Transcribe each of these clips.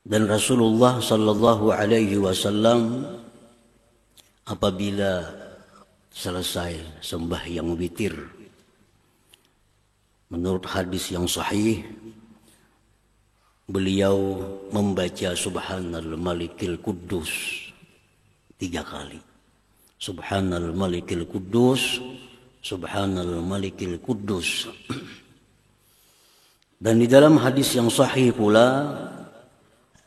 Dan Rasulullah sallallahu alaihi wasallam apabila selesai sembahyang witir, menurut hadis yang sahih, beliau membaca Subhanal Malikil Quddus 3 kali. Subhanal Malikil Quddus, Subhanal Malikil Quddus. Dan di dalam hadis yang sahih pula,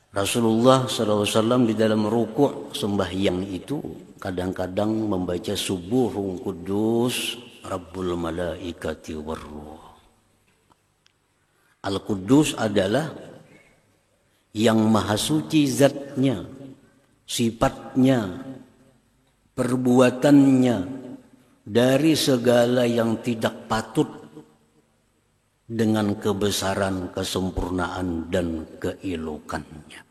Rasulullah SAW di dalam rukuk sembahyang itu kadang-kadang membaca Subuhun Quddus Rabbul Malaikati Warruh. Al-Quddus adalah yang maha suci zatnya, sifatnya, perbuatannya dari segala yang tidak patut dengan kebesaran, kesempurnaan, dan keelokannya.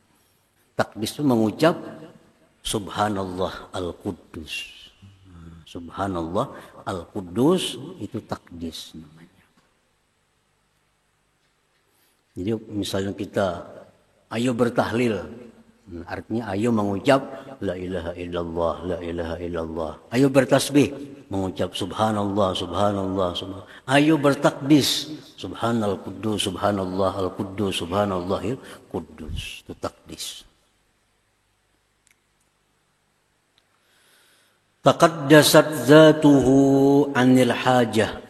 Takdis itu mengucap Subhanallah Al-Quddus. Subhanallah Al-Quddus itu takdis namanya. Jadi misalnya kita ayo bertahlil, artinya ayo mengucap la ilaha illallah, la ilaha illallah. Ayo bertasbih, mengucap subhanallah, subhanallah, subhanallah. Ayo bertakdis, subhanal quddus, subhanallah al quddus, subhanallahil quddus. Itu takdis. Taqaddasat zatuhu anil hajah.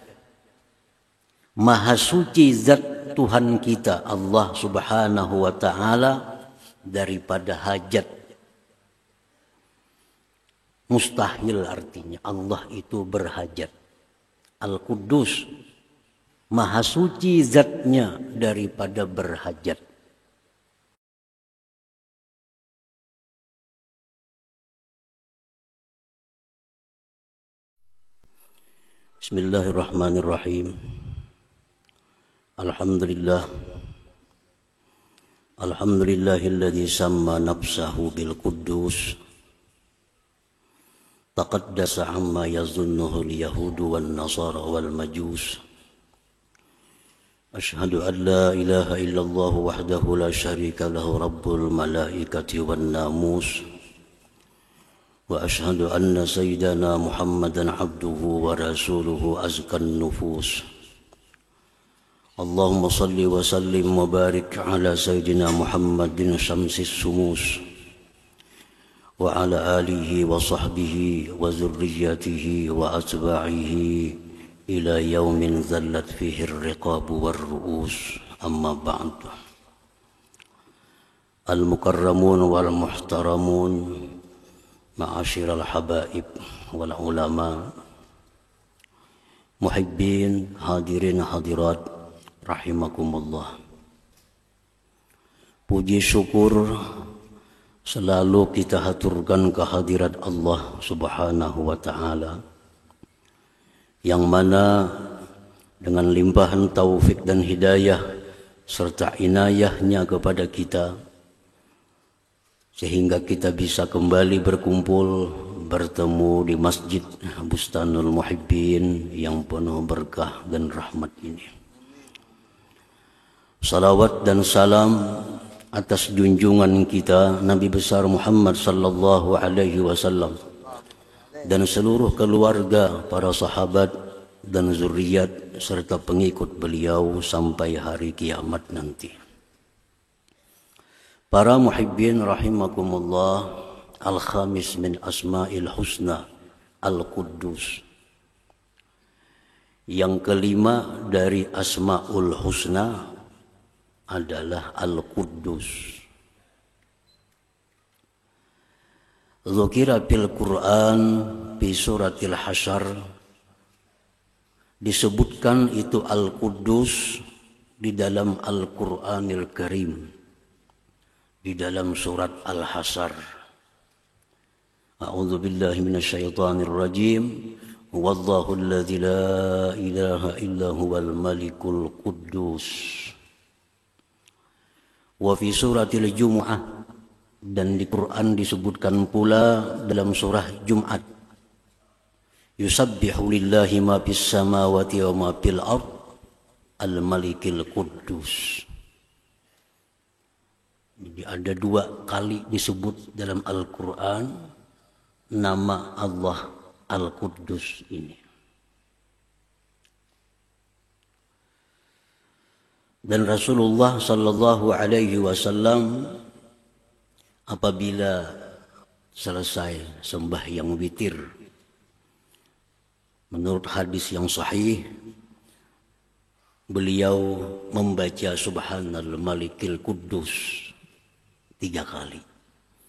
Maha suci zat Tuhan kita Allah Subhanahu wa taala daripada hajat. Mustahil artinya Allah itu berhajat. Al-Quddus, maha suci zatnya daripada berhajat. Bismillahirrahmanirrahim. Alhamdulillah. Alhamdulillahilladzi samma nafsahu bil Quddus. Taqaddasa amma yazunnuhu al-yahudu wan nasara wal majus. Ashhadu an la ilaha illallah wahdahu la syarika lahu rabbul malaikati wan namus. Wa ashhadu anna sayyidana Muhammadan abduhu wa rasuluhu azkan nufus. Allahumma salli wa sallim wa barik ala sayyidina Muhammadin syamsis sumus wa ala alihi wa sahbihi wa zurriyatihi wa atba'ihi ila yaumin zallat fihi ar-riqabu war-ru'us, amma ba'du. Al-mukarramun wal muhtaramun, ma'asyiral habaib wal ulama, muhibbin, hadirin hadirat rahimakumullah. Puji syukur selalu kita haturkan kehadirat Allah Subhanahu wa taala, yang mana dengan limpahan taufik dan hidayah serta inayahnya kepada kita, sehingga kita bisa kembali berkumpul bertemu di Masjid Bustanul Muhibbin yang penuh berkah dan rahmat ini. Salawat dan salam atas junjungan kita Nabi besar Muhammad sallallahu alaihi wasallam dan seluruh keluarga, para sahabat dan zuriat serta pengikut beliau sampai hari kiamat nanti. Para muhibbin rahimakumullah, al-khamis min asma'il husna al-Quddus. Yang kelima dari asma'ul husna adalah Al-Quddus. Dzukira fil Quran fi suratil Hasyr, disebutkan itu Al-Quddus di dalam Al-Qur'anil Karim, di dalam surat Al-Hasyr. A'udzu billahi minasyaitonir rajim. Wallahu alladzi la ilaha illa huwal malikul quddus. Wa fi suratil Jumu'ah, dan di Quran disebutkan pula dalam surah Jumat, yusabbihu lillahi ma fis samawati wa ma fil ard al malikil quddus. Ada 2 kali disebut dalam Al-Quran nama Allah Al-Quddus ini. Dan Rasulullah sallallahu alaihi wasallam apabila selesai sembahyang witir, menurut hadis yang sahih, beliau membaca Subhanal Malikil Quddus 3 kali.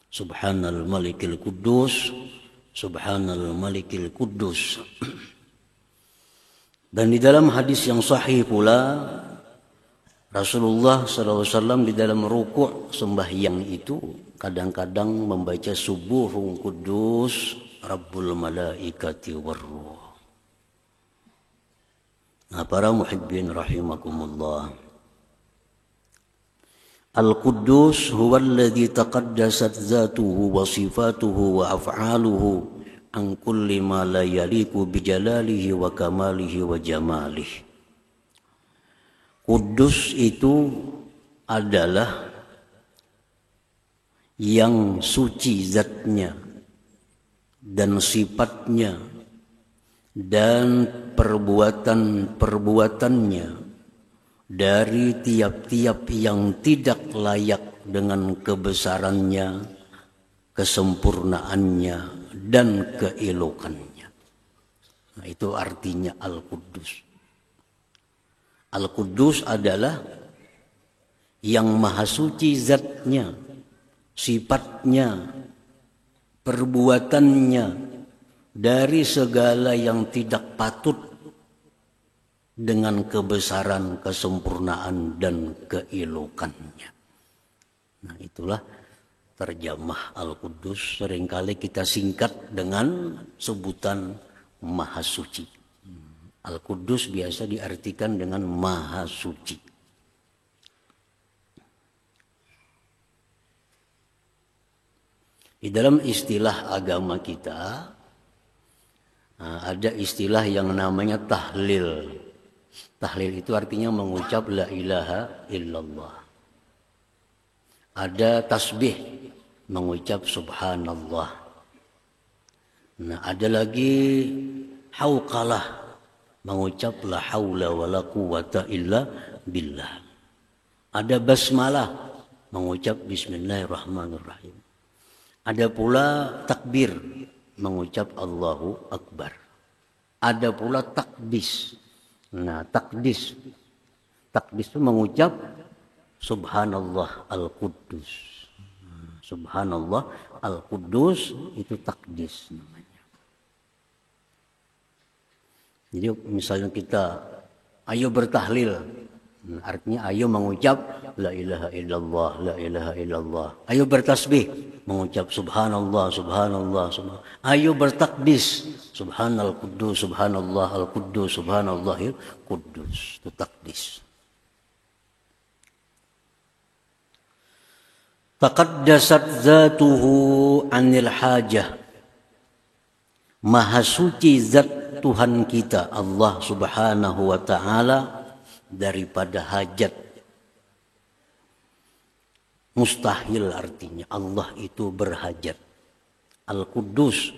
Subhanal Malikil Quddus, Subhanal Malikil Quddus. Dan di dalam hadis yang sahih pula, Rasulullah SAW di dalam rukuk sembahyang itu kadang-kadang membaca Subuhun Quddus Rabbul Malaikati Warruh. Nah, para muhibbin rahimakumullah, Al-Quddus huwa alladhi taqaddasat zatuhu wa sifatuhu wa af'aluhu an kulli ma la yaliku bijalalihi wa kamalihi wa jamalihi. Kudus itu adalah yang suci zatnya dan sifatnya dan perbuatan-perbuatannya dari tiap-tiap yang tidak layak dengan kebesarannya, kesempurnaannya, dan keelokannya. Nah, itu artinya Al-Quddus. Al-Quddus adalah yang maha suci zatnya, sifatnya, perbuatannya dari segala yang tidak patut dengan kebesaran, kesempurnaan, dan keelokannya. Nah, itulah terjemah Al-Quddus. Seringkali kita singkat dengan sebutan maha suci. Al-Quddus biasa diartikan dengan maha suci. Di dalam istilah agama kita ada istilah yang namanya tahlil. Tahlil itu artinya mengucap la ilaha illallah. Ada tasbih, mengucap subhanallah. Nah, ada lagi hauqalah, mengucap la haula wala quwata illa billah. Ada basmalah, mengucap bismillahirrahmanirrahim. Ada pula takbir, mengucap Allahu Akbar. Ada pula takdis. Nah, takdis itu mengucap subhanallah al-Quddus. Subhanallah al-Quddus itu takdis namanya. Jadi misalnya kita ayo bertahlil, artinya ayo mengucap la ilaha illallah, la ilaha illallah. Ayo bertasbih, mengucap subhanallah, subhanallah, subhanallah. Ayo bertakdis, subhanal quddus, subhanallah al quddus, subhanallahil quddus. Itu takdis. Taqaddasat zatuhu anil hajah. Maha suci zat Tuhan kita Allah Subhanahu wa ta'ala daripada hajat. Mustahil artinya Allah itu berhajat. Al-Quddus,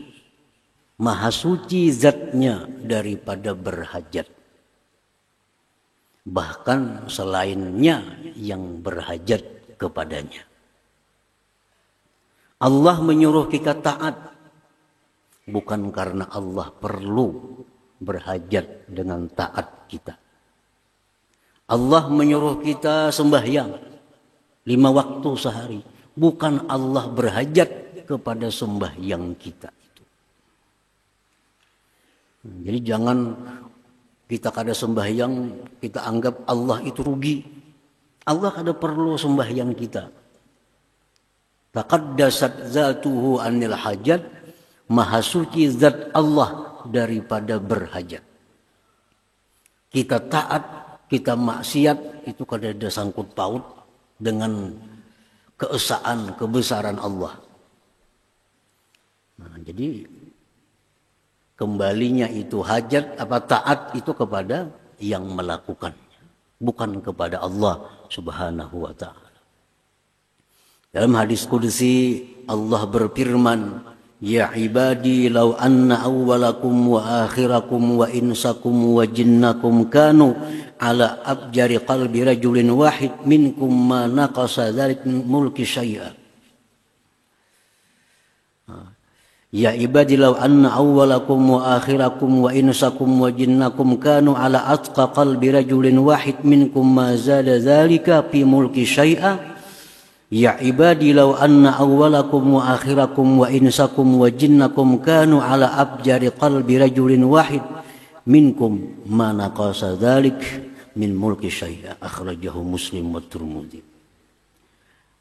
maha suci zatnya daripada berhajat. Bahkan selainnya yang berhajat kepadanya. Allah menyuruh kita taat bukan karena Allah perlu berhajat dengan taat kita. Allah menyuruh kita sembahyang 5 waktu sehari. Bukan Allah berhajat kepada sembahyang kita itu. Jadi jangan kita kada sembahyang, kita anggap Allah itu rugi. Allah kada perlu sembahyang kita. Taqaddasat zatuhu anil hajat. Maha suci zat Allah daripada berhajat. Kita taat, kita maksiat, itu kada ada sangkut paut dengan keesaan, kebesaran Allah. Nah, jadi kembalinya itu hajat apa taat itu kepada yang melakukannya, bukan kepada Allah Subhanahu wa ta'ala. Dalam hadis qudsi Allah berfirman, "Ya ibadi law anna awwalakum wa akhirakum wa insakum wa jinnakum kanu ala abjari qalbi rajulin wahid minkum ma naqasa dzalik min mulki syai'a." Ya ibadi law anna awwalakum wa akhirakum wa insakum wa jinnakum kanu ala atqa qalbi rajulin wahid minkum ma zada dzalika fi mulki syai'a. Ya ibadi law anna awwalakum wa akhirakum wa insakum wa jinnakum kanu ala abjari qalbi rajulin wahid minkum ma naqasa dzalik min mulki syai'a. Akhrajahu Muslim wa Tirmidzi.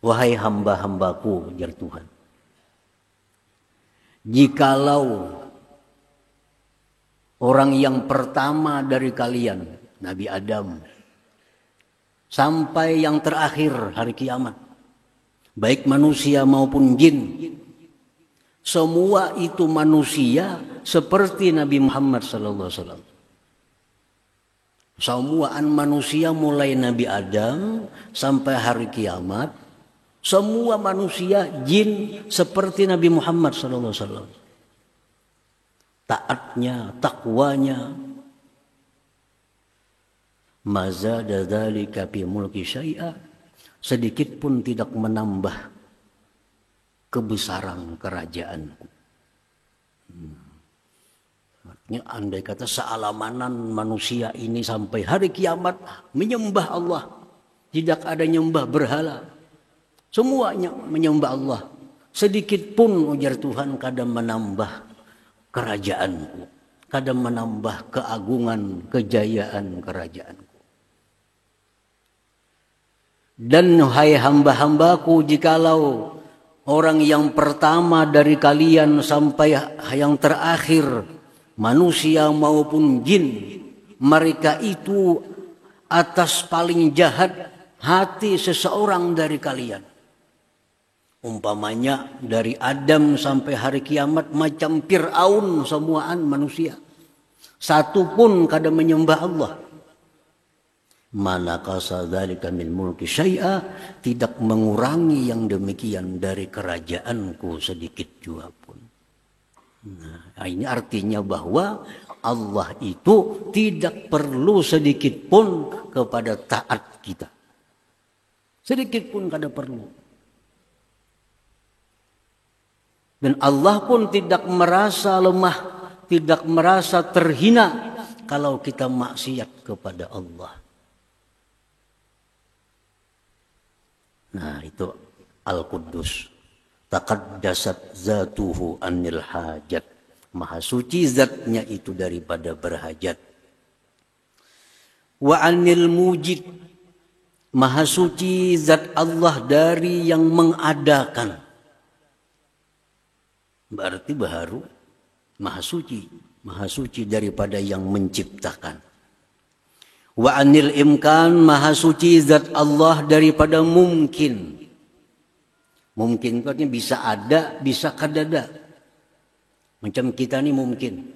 Wahai hamba-hambaku, jar Tuhan, jikalau orang yang pertama dari kalian, Nabi Adam, sampai yang terakhir hari kiamat, baik manusia maupun jin, semua itu manusia seperti Nabi Muhammad SAW. Semuaan manusia mulai Nabi Adam sampai hari kiamat, semua manusia jin seperti Nabi Muhammad SAW. Taatnya, takwanya. Mazada dzalika fi mulki syai'a, sedikit pun tidak menambah kebesaran kerajaanku. Artinya andai kata sealamanan manusia ini sampai hari kiamat menyembah Allah, tidak ada nyembah berhala, semuanya menyembah Allah, sedikit pun ujar Tuhan kadang menambah kerajaanku, kadang menambah keagungan, kejayaan kerajaanku. Dan hai hamba-hambaku, jikalau orang yang pertama dari kalian sampai yang terakhir, manusia maupun jin, mereka itu atas paling jahat hati seseorang dari kalian. Umpamanya dari Adam sampai hari kiamat macam Fir'aun semuaan manusia. Satu pun kada menyembah Allah. Manakasa dzalika min mulki syai'a, tidak mengurangi yang demikian dari kerajaanku sedikit juga pun. Nah, ini artinya bahwa Allah itu tidak perlu sedikit pun kepada taat kita. Sedikit pun kada perlu. Dan Allah pun tidak merasa lemah, tidak merasa terhina kalau kita maksiat kepada Allah. Nah, itu Al-Quddus. Taqaddasat zatuhu anil hajat. Maha suci zatnya itu daripada berhajat. Wa anil mujid. Maha suci zat Allah dari yang mengadakan. Berarti baharu maha suci daripada yang menciptakan. Wa anil imkan, maha suci zat Allah daripada mungkin. Mungkin itu artinya bisa ada, bisa kadada. Macam kita ini mungkin.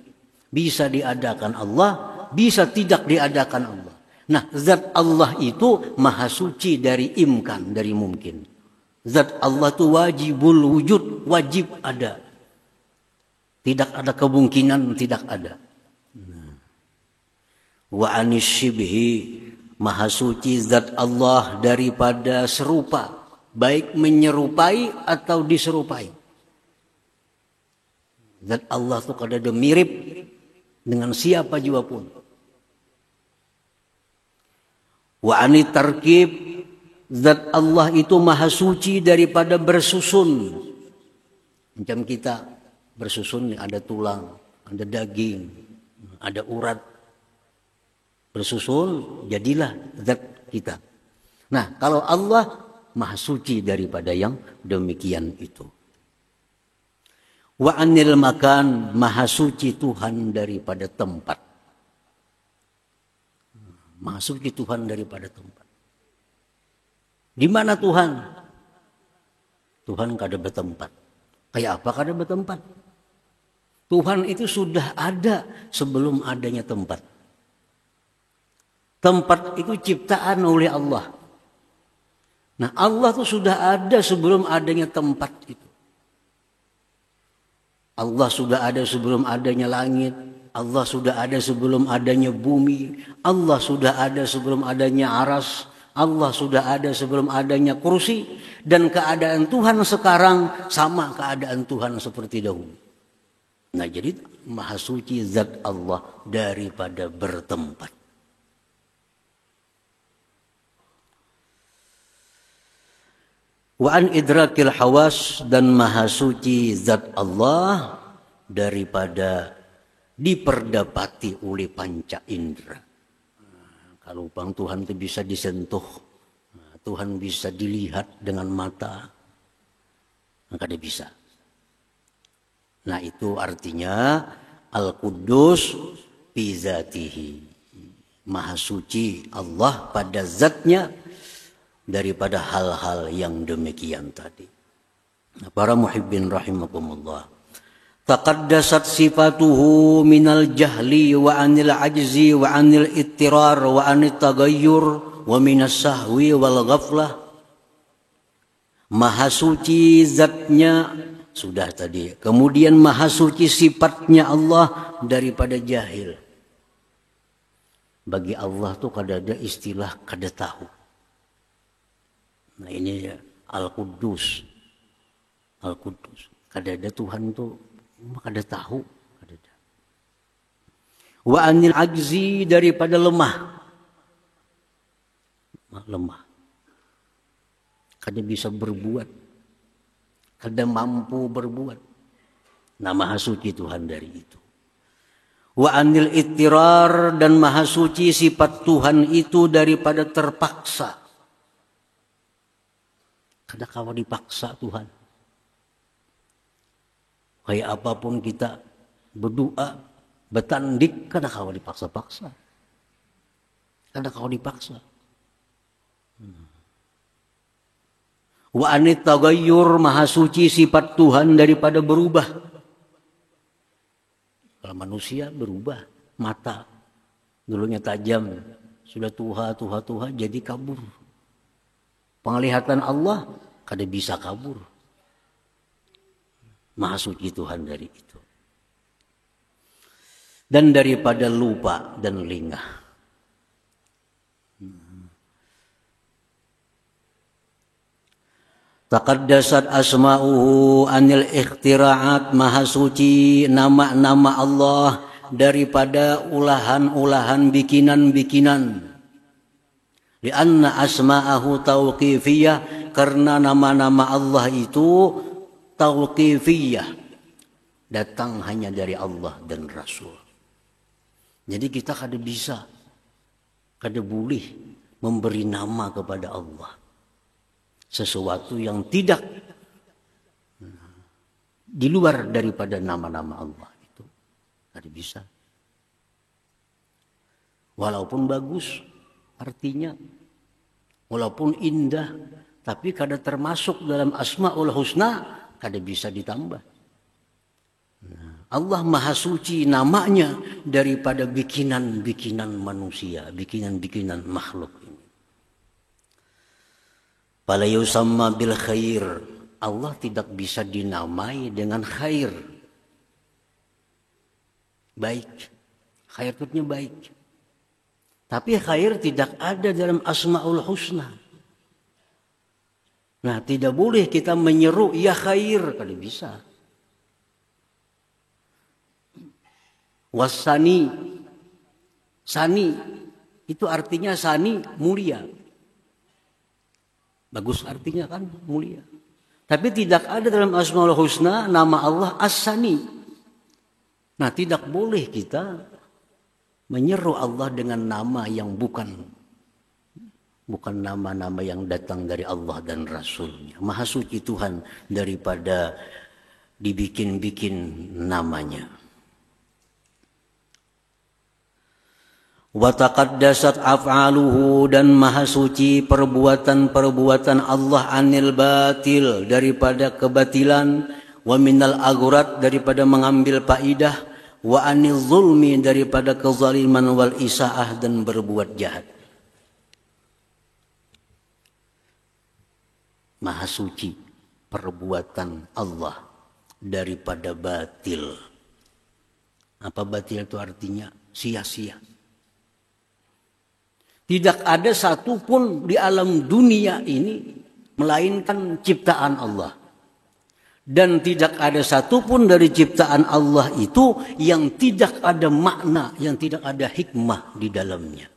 Bisa diadakan Allah, bisa tidak diadakan Allah. Nah, zat Allah itu maha suci dari imkan, dari mungkin. Zat Allah itu wajibul wujud, wajib ada. Tidak ada kemungkinan tidak ada. Wa anis syibhi, maha suci zat Allah daripada serupa, baik menyerupai atau diserupai. Zat Allah itu kada ada mirip dengan siapa juga pun. Wa anit tarkib, zat Allah itu maha suci daripada bersusun. Macam kita bersusun, ada tulang, ada daging, ada urat. Bersusun, jadilah zat kita. Nah, kalau Allah maha suci daripada yang demikian itu. Wa anil makan, maha suci Tuhan daripada tempat. Maha suci Tuhan daripada tempat. Di mana Tuhan? Tuhan kada bertempat. Kayak apa kada bertempat? Tuhan itu sudah ada sebelum adanya tempat. Tempat itu ciptaan oleh Allah. Nah, Allah itu sudah ada sebelum adanya tempat itu. Allah sudah ada sebelum adanya langit. Allah sudah ada sebelum adanya bumi. Allah sudah ada sebelum adanya aras. Allah sudah ada sebelum adanya kursi. Dan keadaan Tuhan sekarang sama keadaan Tuhan seperti dahulu. Nah, jadi maha suci zat Allah daripada bertempat. Wa an idrakil hawas, dan maha suci zat Allah daripada diperdapati oleh panca indera. Kalau bang Tuhan itu bisa disentuh, Tuhan bisa dilihat dengan mata, maka dia bisa. Nah, itu artinya Al-Quddus fi zatihi. Maha suci Allah pada zatnya daripada hal-hal yang demikian tadi. Nah, para muhibbin rahimakumullah. Taqaddasat sifatuhu minal jahli wa anil ajzi wa anil ittirar wa anil tagayyur wa minas sahwi wal ghaflah. Maha suci zatnya sudah tadi. Kemudian maha suci sifatnya Allah daripada jahil. Bagi Allah tuh kada ada istilah kada tahu. Nah, ini ya, Al-Quddus. Al-Quddus. Kada ada Tuhan tuh kada tahu. Kada ada. Wa anil ajzi, daripada lemah. Lemah. Kada bisa berbuat. Kada mampu berbuat. Nah, maha suci Tuhan dari itu. Wa anil ittirar, dan maha suci sifat Tuhan itu daripada terpaksa. Kada kawa dipaksa Tuhan. Kayak apapun kita berdoa, bertandik, kada kawa dipaksa-paksa. Kada kawa dipaksa. Wa anit tagayyur, maha suci sifat Tuhan daripada berubah. Kalau manusia berubah, mata dulunya tajam, sudah tuha jadi kabur. Penglihatan Allah kada bisa kabur. Maha suci Tuhan dari itu. Dan daripada lupa dan lingah. Taqaddasat asma'uhu anil ikhtira'at, maha suci nama-nama Allah daripada ulahan-ulahan bikinan-bikinan. Lianna asma'ahu tauqifiyah, karena nama-nama Allah itu tauqifiyah, datang hanya dari Allah dan Rasul. Jadi kita kada bisa, kada boleh memberi nama kepada Allah sesuatu yang tidak di luar daripada nama-nama Allah itu. Kada bisa. Walaupun bagus artinya, walaupun indah, tapi kada termasuk dalam Asmaul Husna, kada bisa ditambah. Allah maha suci namanya daripada bikinan-bikinan manusia, bikinan-bikinan makhluk ini. Fala yusamma bil khair, Allah tidak bisa dinamai dengan khair. Baik, khair itu baik. Tapi khair tidak ada dalam Asmaul Husna. Nah, tidak boleh kita menyeru ya khair, kada bisa. Wasani, sani itu artinya sani mulia. Bagus artinya kan mulia. Tapi tidak ada dalam Asmaul Husna nama Allah As-Sani. Nah, tidak boleh kita menyeru Allah dengan nama yang bukan nama-nama yang datang dari Allah dan Rasulnya. Maha suci Tuhan daripada dibikin-bikin namanya. Wa taqaddasat af'aluhu, dan maha suci perbuatan-perbuatan Allah anil batil, daripada kebatilan, wa minal agurat, daripada mengambil faidah, wa anil zulmi, daripada kezaliman, wal isaah, dan berbuat jahat. maha suci perbuatan Allah daripada batil. Apa batil itu artinya? Sia-sia. Tidak ada satupun di alam dunia ini melainkan ciptaan Allah. Dan tidak ada satupun dari ciptaan Allah itu yang tidak ada makna, yang tidak ada hikmah di dalamnya.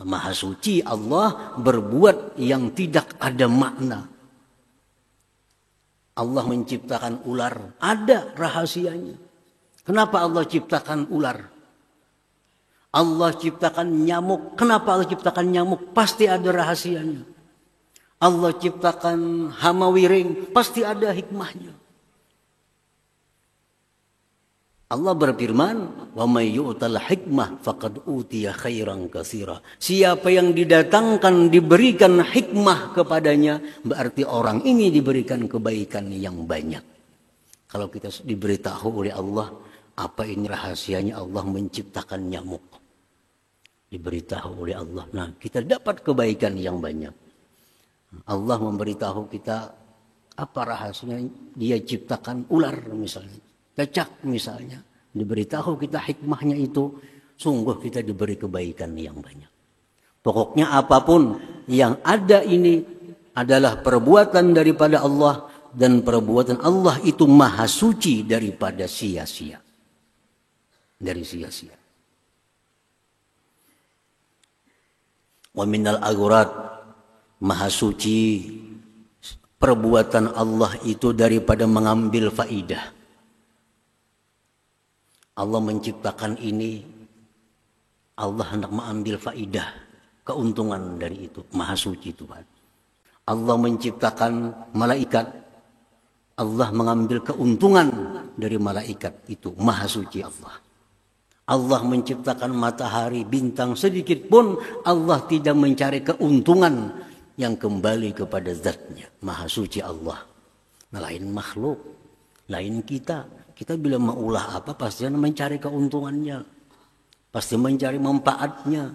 Maha suci Allah berbuat yang tidak ada makna. Allah menciptakan ular, ada rahasianya. Kenapa Allah ciptakan ular? Allah ciptakan nyamuk, kenapa Allah ciptakan nyamuk? Pasti ada rahasianya. Allah ciptakan hama wiring, pasti ada hikmahnya. Allah berfirman, "Wa may yu'tal hikmah faqad utiya khairan katsira." Siapa yang didatangkan diberikan hikmah kepadanya, berarti orang ini diberikan kebaikan yang banyak. Kalau kita diberitahu oleh Allah, apa ini rahasianya Allah menciptakan nyamuk? Diberitahu oleh Allah. Nah, kita dapat kebaikan yang banyak. Allah memberitahu kita apa rahasianya dia ciptakan ular misalnya, cacak misalnya. Diberitahu kita hikmahnya itu, sungguh kita diberi kebaikan yang banyak. Pokoknya apapun yang ada ini adalah perbuatan daripada Allah, dan perbuatan Allah itu maha suci daripada sia-sia. Dari sia-sia. Wa minal aghurat, maha suci perbuatan Allah itu daripada mengambil faidah. Allah menciptakan ini, Allah hendak mengambil faidah, keuntungan dari itu. Maha suci Tuhan. Allah menciptakan malaikat, Allah mengambil keuntungan dari malaikat itu. Maha suci Allah. Allah menciptakan matahari, bintang, sedikit pun Allah tidak mencari keuntungan yang kembali kepada zatnya. Maha suci Allah. Nah, lain makhluk, lain kita. Kita bila maulah apa pasti mencari keuntungannya, pasti mencari manfaatnya.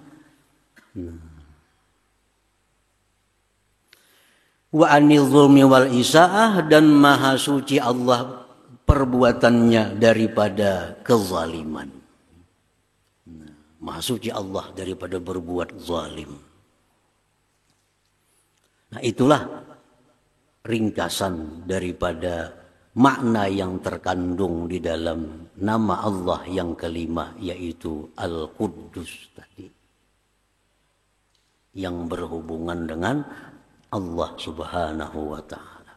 Wa anil zulmi wal isaah, dan maha suci Allah perbuatannya daripada kezaliman. Maha suci Allah daripada berbuat zalim. Nah, itulah ringkasan daripada makna yang terkandung di dalam nama Allah yang kelima, yaitu Al-Quddus tadi, yang berhubungan dengan Allah Subhanahu wa ta'ala.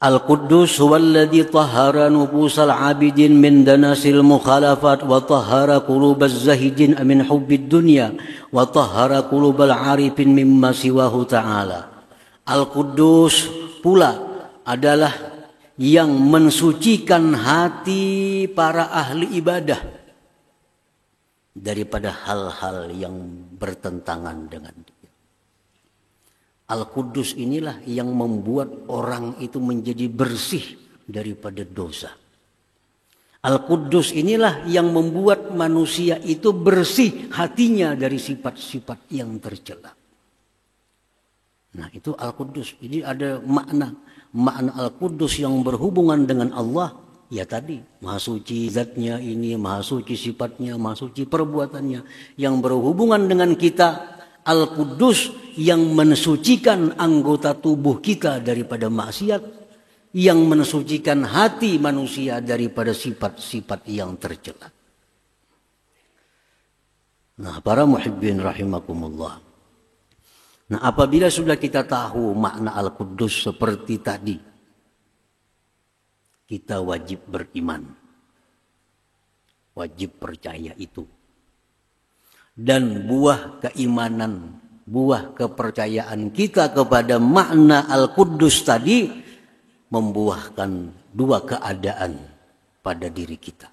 Al-Quddus huwallazi tahhara nufusal 'abidin min danasil mukhalafat wa tahhara qulubaz zahidin min hubbid dunya wa tahhara qulubal 'arifin mimma siwahu ta'ala. Al-Quddus pula adalah yang mensucikan hati para ahli ibadah daripada hal-hal yang bertentangan dengan dia. Al-Quddus inilah yang membuat orang itu menjadi bersih daripada dosa. Al-Quddus inilah yang membuat manusia itu bersih hatinya dari sifat-sifat yang tercela. Nah, itu Al-Quddus. Jadi ada makna Al-Quddus yang berhubungan dengan Allah. Ya tadi, maha suci zatnya ini, maha suci sifatnya, maha suci perbuatannya. Yang berhubungan dengan kita, Al-Quddus yang mensucikan anggota tubuh kita daripada maksiat, yang mensucikan hati manusia daripada sifat-sifat yang tercela. Nah, para muhibbin rahimakumullah. Nah, apabila sudah kita tahu makna Al-Quddus seperti tadi, kita wajib beriman, wajib percaya itu. Dan buah keimanan, buah kepercayaan kita kepada makna Al-Quddus tadi membuahkan dua keadaan pada diri kita.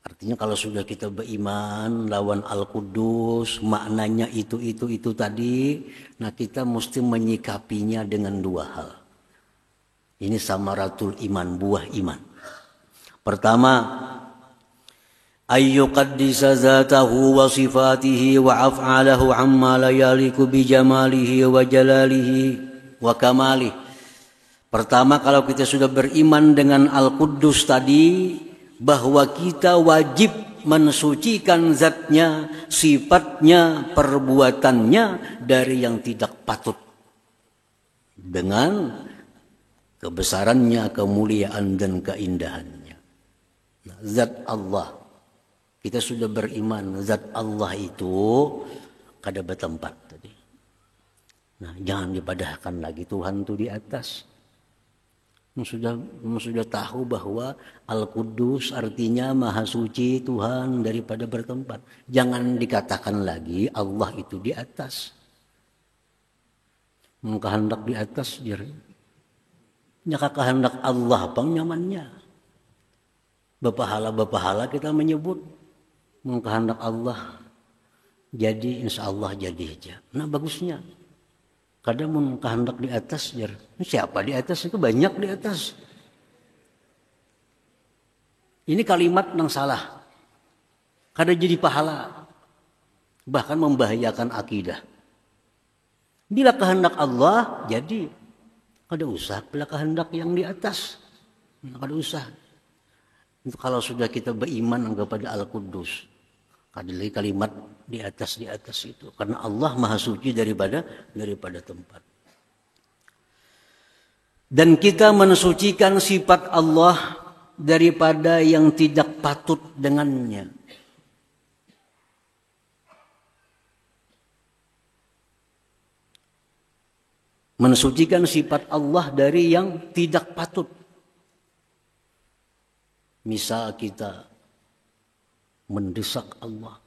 Artinya kalau sudah kita beriman lawan Al-Quddus, maknanya itu tadi, nah kita mesti menyikapinya dengan dua hal. Ini samaratul iman, buah iman. Pertama, ayyuqaddisa zatahu wa sifatihi wa af'alahu amma la yaliku bi jamalihi wa jalalihi wa kamalih. Pertama, kalau kita sudah beriman dengan Al-Quddus tadi, bahwa kita wajib mensucikan zatnya, sifatnya, perbuatannya dari yang tidak patut, dengan kebesarannya, kemuliaan dan keindahannya. Nah, zat Allah, kita sudah beriman zat Allah itu kada bertempat tadi. Nah, jangan dipadahkan lagi Tuhan itu di atas. Sudah tahu bahwa Al-Quddus artinya Maha Suci Tuhan daripada bertempat. Jangan dikatakan lagi Allah itu di atas. Kehendak di atas jadi. Nyaka kehendak Allah pang nyamannya. Bapahala kita menyebut kehendak Allah. Jadi insya Allah jadi aja. Nah bagusnya. Kadang mun kehendak di atas jar. Siapa di atas itu banyak di atas. Ini kalimat yang salah. Kadang jadi pahala. Bahkan membahayakan akidah. Bila kehendak Allah jadi kada usah bila kehendak yang di atas. Kada usah. Itu kalau sudah kita beriman kepada Al-Quddus. Ada lagi kalimat di atas itu, karena Allah Maha Suci daripada tempat. Dan kita mensucikan sifat Allah daripada yang tidak patut dengannya. Mensucikan sifat Allah dari yang tidak patut. Misal kita mendesak Allah.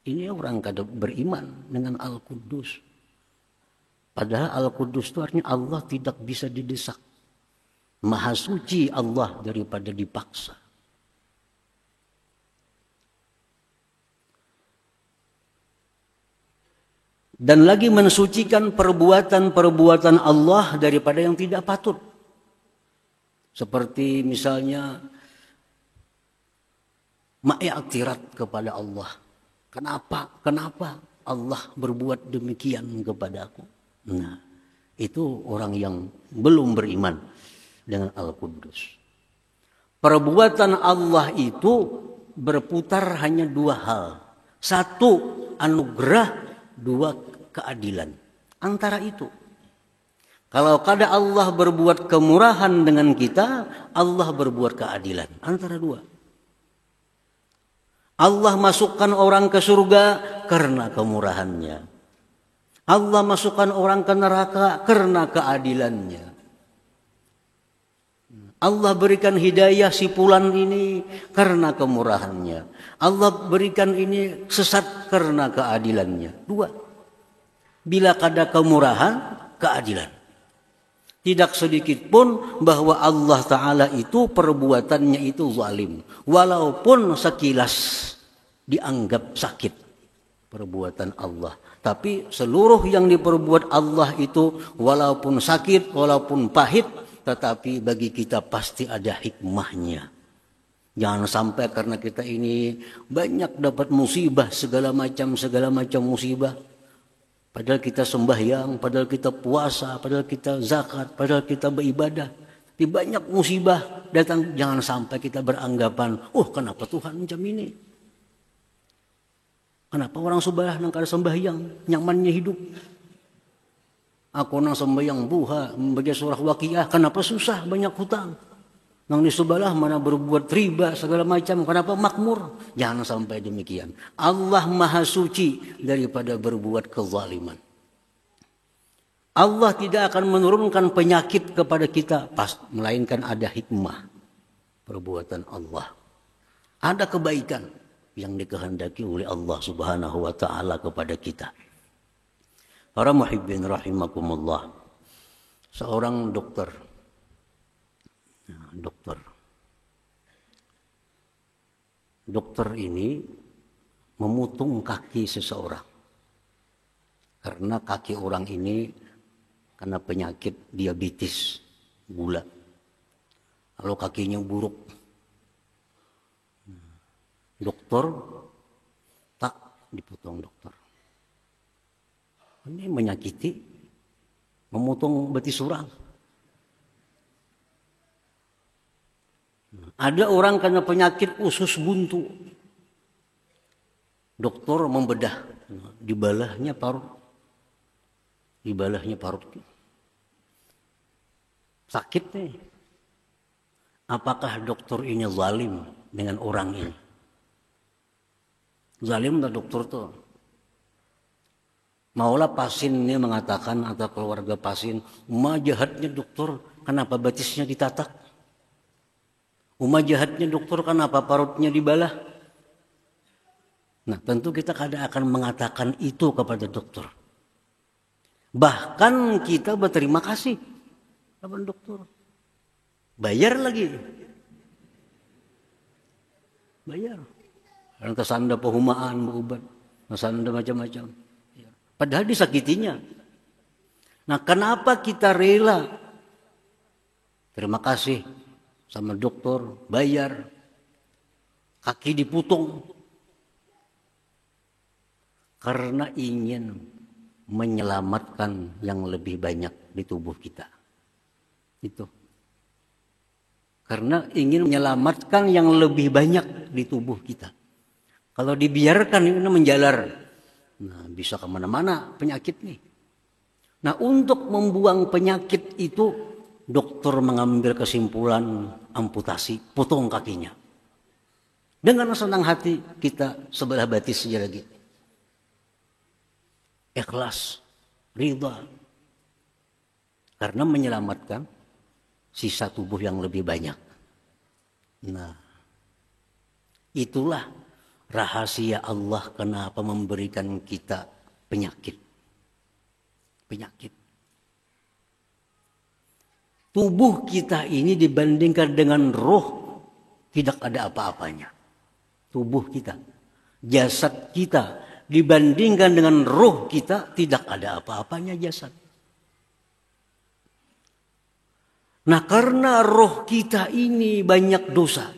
Ini orang kada beriman dengan Al-Quddus. Padahal Al-Quddus itu artinya Allah tidak bisa didesak. Maha suci Allah daripada dipaksa. Dan lagi mensucikan perbuatan-perbuatan Allah daripada yang tidak patut. Seperti misalnya ma'iktirat kepada Allah. Kenapa Allah berbuat demikian kepadaku? Nah, itu orang yang belum beriman dengan Al-Quddus. Perbuatan Allah itu berputar hanya dua hal. Satu, anugerah. Dua, keadilan. Antara itu. Kalau kada Allah berbuat kemurahan dengan kita, Allah berbuat keadilan. Antara dua. Allah masukkan orang ke surga karena kemurahannya. Allah masukkan orang ke neraka karena keadilannya. Allah berikan hidayah si fulan ini karena kemurahannya. Allah berikan ini sesat karena keadilannya. Dua. Bila kada kemurahan, keadilan. Tidak sedikit pun bahwa Allah Ta'ala itu perbuatannya itu zalim. Walaupun sekilas dianggap sakit perbuatan Allah. Tapi seluruh yang diperbuat Allah itu walaupun sakit, walaupun pahit, tetapi bagi kita pasti ada hikmahnya. Jangan sampai karena kita ini banyak dapat musibah, segala macam musibah. Padahal kita sembahyang, padahal kita puasa, padahal kita zakat, padahal kita beribadah. Tapi banyak musibah datang, jangan sampai kita beranggapan, kenapa Tuhan macam ini? Kenapa orang sebelah nang kada sembahyang, nyamannya hidup? Aku nang sembahyang buha, membaca surah Waqiah, kenapa susah, banyak hutang? Nang di sebelah mana berbuat riba, segala macam, kenapa makmur? Jangan sampai demikian. Allah Maha Suci daripada berbuat kezaliman. Allah tidak akan menurunkan penyakit kepada kita, melainkan ada hikmah perbuatan Allah. Ada kebaikan yang dikehendaki oleh Allah Subhanahu wa Ta'ala kepada kita. Para muhibbin rahimakumullah. Seorang dokter. Dokter ini memutung kaki seseorang. Karena kaki orang ini kena penyakit diabetes, gula. Lalu kakinya buruk. Dokter tak dipotong dokter. Ini menyakiti, memotong betis orang. Ada orang kena penyakit usus buntu. Dokter membedah, dibalahnya parut. Sakit nih. Apakah dokter ini zalim dengan orang ini? Zalim tak dokter tuh. Maulah pasien ini mengatakan atau keluarga pasien, jahatnya dokter, kenapa batisnya ditatak? Jahatnya dokter, kenapa parutnya dibalah? Nah, tentu kita kadang akan mengatakan itu kepada dokter. Bahkan kita berterima kasih kepada dokter. Bayar lagi. Bayar. Karena kesanda pehumaan, berobat. Kesanda macam-macam. Padahal disakitinya. Nah, kenapa kita rela? Terima kasih sama dokter, bayar. Kaki dipotong. Karena ingin menyelamatkan yang lebih banyak di tubuh kita. Itu. Karena ingin menyelamatkan yang lebih banyak di tubuh kita. Kalau dibiarkan ini menjalar, nah bisa kemana-mana penyakit nih. Nah untuk membuang penyakit itu, dokter mengambil kesimpulan amputasi, potong kakinya. Dengan senang hati kita sebelah batis saja lagi. Ikhlas, ridha. Karena menyelamatkan sisa tubuh yang lebih banyak. Nah, itulah rahasia Allah kenapa memberikan kita penyakit. Penyakit. Tubuh kita ini dibandingkan dengan roh tidak ada apa-apanya. Tubuh kita, jasad kita dibandingkan dengan roh kita tidak ada apa-apanya jasad. Nah karena roh kita ini banyak dosa.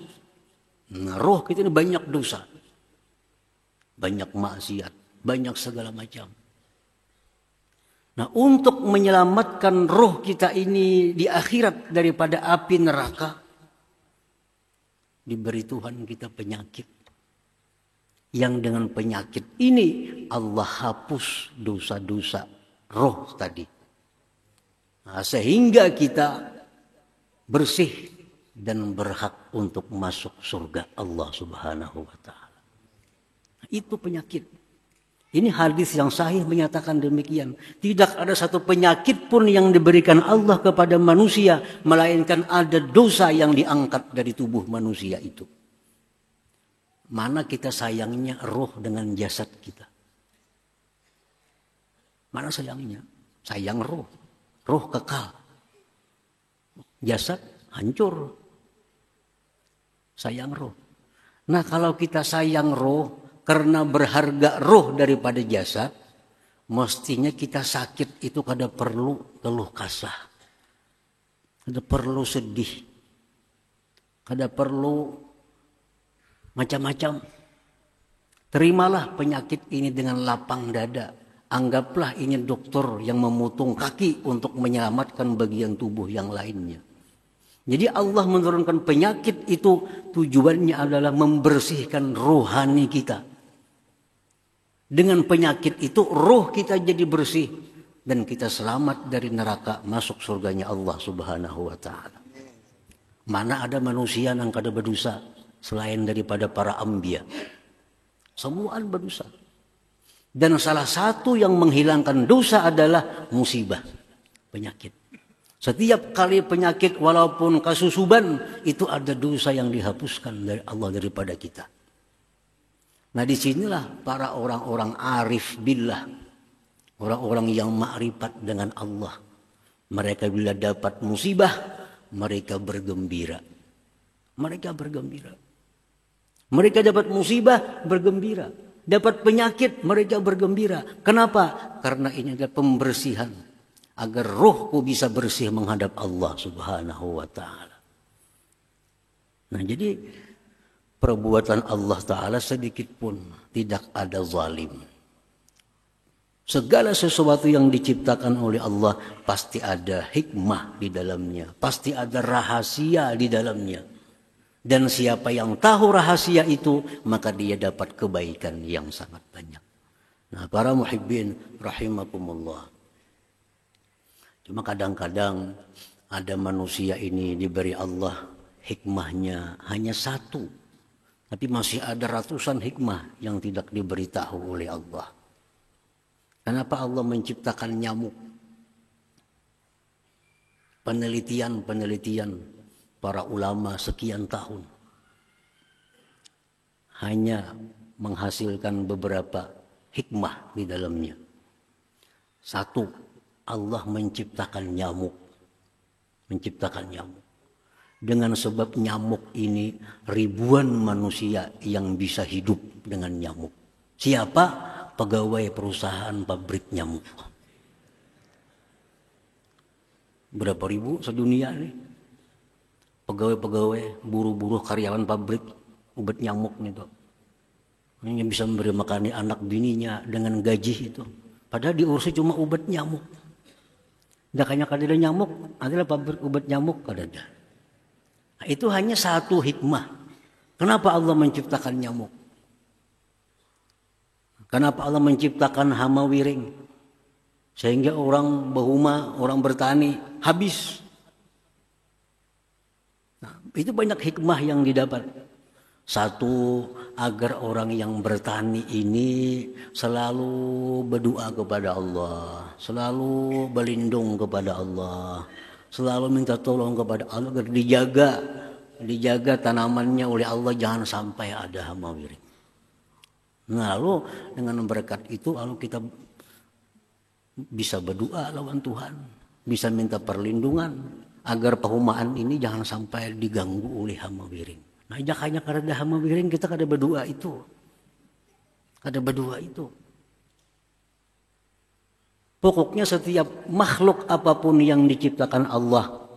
Nah roh kita ini banyak dosa. Banyak maksiat. Banyak segala macam. Nah untuk menyelamatkan roh kita ini di akhirat daripada api neraka. Diberi Tuhan kita penyakit. Yang dengan penyakit ini Allah hapus dosa-dosa roh tadi. Nah, sehingga kita bersih dan berhak untuk masuk surga Allah Subhanahu wa Ta'ala. Itu penyakit. Ini hadis yang sahih menyatakan demikian. Tidak ada satu penyakit pun yang diberikan Allah kepada manusia, melainkan ada dosa yang diangkat dari tubuh manusia itu. Mana kita sayangnya roh dengan jasad kita? Mana sayangnya? Sayang roh. Roh kekal. Jasad hancur. Sayang roh. Nah kalau kita sayang roh karena berharga roh daripada jasad, mestinya kita sakit itu kada perlu keluh kasah. Kada perlu sedih. Kada perlu macam-macam. Terimalah penyakit ini dengan lapang dada. Anggaplah ini dokter yang memotong kaki untuk menyelamatkan bagian tubuh yang lainnya. Jadi Allah menurunkan penyakit itu tujuannya adalah membersihkan rohani kita. Dengan penyakit itu roh kita jadi bersih dan kita selamat dari neraka masuk surganya Allah Subhanahu wa Ta'ala. Mana ada manusia yang kada berdosa selain daripada para anbiya. Semua berdosa. Dan salah satu yang menghilangkan dosa adalah musibah, penyakit. Setiap kali penyakit walaupun kasusuban itu ada dosa yang dihapuskan dari Allah daripada kita. Nah disinilah para orang-orang arif billah, orang-orang yang ma'rifat dengan Allah. Mereka bila dapat musibah, mereka bergembira. Mereka bergembira. Mereka dapat musibah, bergembira. Dapat penyakit, mereka bergembira. Kenapa? Karena ini adalah pembersihan. Agar rohku bisa bersih menghadap Allah Subhanahu wa Ta'ala. Nah jadi perbuatan Allah Ta'ala sedikit pun tidak ada zalim. Segala sesuatu yang diciptakan oleh Allah pasti ada hikmah di dalamnya, pasti ada rahasia di dalamnya. Dan siapa yang tahu rahasia itu, maka dia dapat kebaikan yang sangat banyak. Nah, para muhibbin rahimakumullah. Cuma kadang-kadang ada manusia ini diberi Allah hikmahnya hanya satu. Tapi masih ada ratusan hikmah yang tidak diberitahu oleh Allah. Kenapa Allah menciptakan nyamuk? Penelitian para ulama sekian tahun hanya menghasilkan beberapa hikmah di dalamnya. Satu, Allah menciptakan nyamuk. Dengan sebab nyamuk ini ribuan manusia yang bisa hidup dengan nyamuk. Siapa? Pegawai perusahaan pabrik nyamuk. Berapa ribu sedunia nih? Pegawai-pegawai, buruh-buruh karyawan pabrik obat nyamuk itu. Ini bisa memberi makan anak bininya dengan gaji itu. Padahal diurusnya cuma obat nyamuk. Dakanya kadada nyamuk, adalah pabrik obat nyamuk kadada. Nah, itu hanya satu hikmah. Kenapa Allah menciptakan nyamuk? Kenapa Allah menciptakan hama wiring? Sehingga orang bahuma, orang bertani habis. Nah, itu banyak hikmah yang didapat. Satu, agar orang yang bertani ini selalu berdoa kepada Allah, selalu berlindung kepada Allah, selalu minta tolong kepada Allah agar dijaga tanamannya oleh Allah, jangan sampai ada hama wiring. Nah, lalu dengan berkat itu lalu kita bisa berdoa lawan Tuhan, bisa minta perlindungan agar perumahan ini jangan sampai diganggu oleh hama wiring. Nah, jakanya karena hama wiring kita kada berdoa itu. Pokoknya setiap makhluk apapun yang diciptakan Allah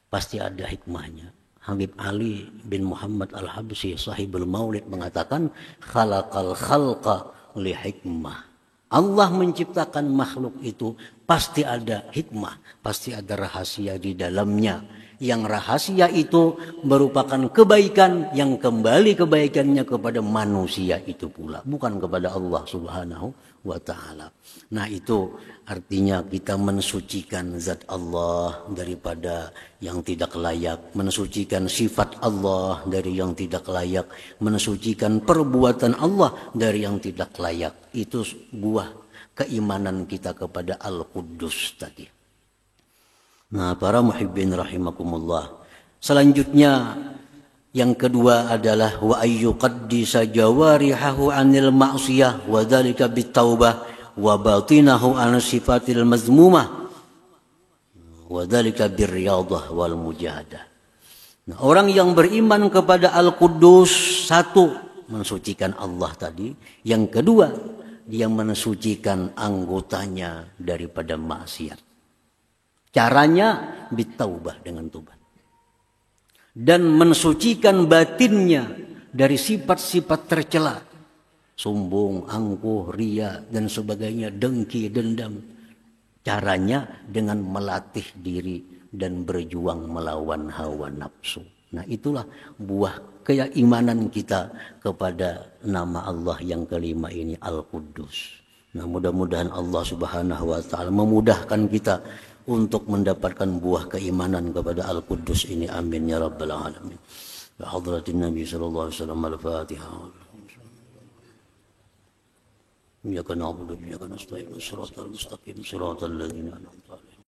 pasti ada hikmahnya. Habib Ali bin Muhammad Al-Habsyi sahibul Maulid mengatakan khalaqal khalqa li hikmah. Allah menciptakan makhluk itu pasti ada hikmah, pasti ada rahasia di dalamnya. Yang rahasia itu merupakan kebaikan yang kembali kebaikannya kepada manusia itu pula, bukan kepada Allah Subhanahu wa Ta'ala. Nah, itu artinya kita mensucikan zat Allah daripada yang tidak layak, mensucikan sifat Allah dari yang tidak layak, mensucikan perbuatan Allah dari yang tidak layak. Itu buah keimanan kita kepada Al-Quddus tadi. Nah, para muhibbin rahimakumullah. Selanjutnya yang kedua adalah wa ayyuqaddisa jawarihahu 'anil ma'siyah wa dzalika bitaubah wa batinahu 'an sifatil mazmumah wa dzalika birriyadah wal mujahadah. Nah, orang yang beriman kepada Al-Quddus, satu, mensucikan Allah tadi. Yang kedua, dia mensucikan anggotanya daripada maksiat. Caranya bitaubah, dengan tobat. Dan mensucikan batinnya dari sifat-sifat tercela. Sombong, angkuh, ria, dan sebagainya, dengki, dendam. Caranya dengan melatih diri dan berjuang melawan hawa nafsu. Nah, itulah buah keimanan kita kepada nama Allah yang kelima ini, Al-Quddus. Nah, mudah-mudahan Allah Subhanahu wa Ta'ala memudahkan kita untuk mendapatkan buah keimanan kepada Al-Quddus ini. Amin ya rabbal alamin. Ya hadratin Nabi sallallahu alaihi wasallam. Al-Fatihah. Iyyaka na'budu wa iyyaka nasta'in. Shiratal mustaqim. Shiratal ladzina an'amta 'alaihim.